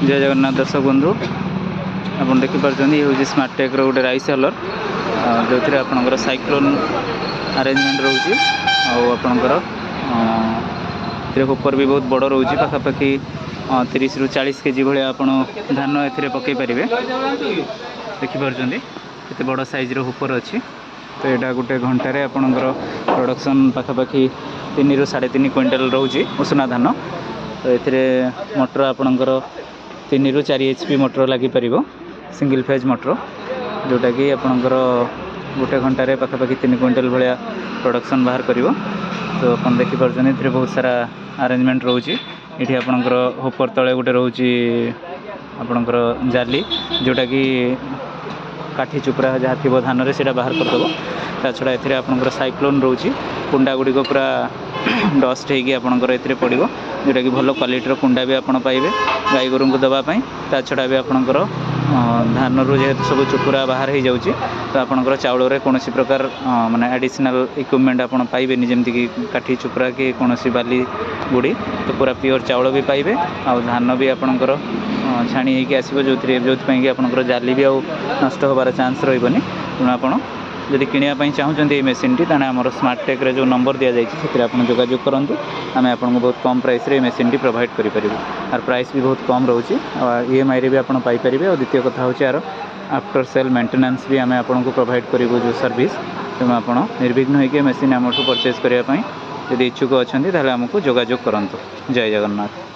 जय जगन्नाथ दर्शक बंधु आप देखिपुं ये हूँ स्मार्ट टेक्र गोटे राइस हलर जो थी आपंकर साइक्लोन अरेंजमेंट रोचे आपंकर होपर भी बहुत बड़ रोचे पाखापाखि 30 ରୁ 40 केजी भाया आप धान ए पकई पारे देखिपुं केते बड़ साइज्र होपर अच्छी। तो यहाँ गोटे घंटे आपंकर प्रोडक्शन पाखापाखि 3 ରୁ 3.5 क्विंटाल रोचे उषुना धान। तो ये मोटर आपणकर 3 ରୁ 4 HP मोटर लगिपर सिंगल फेज मोटर जोटा कि आपणकर गोटे घंटे पाखापाखि 3 क्विंटाल भाया प्रोडक्शन बाहर कर। तो आप देखिपुं ये बहुत सारा अरेंजमेंट रोचे। ये आपणकर होपर तले गोटे रोचे आपणकर जाली जोटा कि काठी चुपरा जहाँ थी धान से बाहर करदेव। ता छड़ा ये आपंकर साइक्लोन रोचे कुंडा गुड़िक पूरा डस्ट होकर ये पड़ो जोटा कि भल क्वालिटीर कुंडा भी आपड़ पाइबे गाई गोरु को देवाई। ता छड़ा भी आपंकर धान रू जेहेतु सब चुपुरा बाहर हो जाऊँगी तो आपंकर चाउल कौन प्रकार माने एडिशनल इक्विपमेंट आप पाइबे जमीक काठी चुपुरा कि कौन बाली गुड़ी तो पूरा प्योर चाउल भी पाइबे आ धान भी आपंकर छाणी होगी आसो जो कि आपंकर जाली भी नष्ट होबार चान्स रही। तेणु आप जदि किणापी चाहूँगी ये मेसीन टी ताने आमर स्मार्ट टेक्रे जो नंबर दि जाए आप जोगाजोग करूँ आम आपको बहुत कम प्राइस रे मेसीन टी प्रोवाइड करें। आर प्राइस भी बहुत कम रोचे EMI रे भी आप पाइपर। और द्वितीय कथा हूँ यार आफ्टर सेल मेंटेनेंस भी आम आपको प्रोवाइड करूँ जो सर्विस। तेणु आप निर्विघ्न होकर मेसीन आम परचेज करने जब इच्छुक अच्छा आमको जोगाजोग करूँ। जय जगन्नाथ।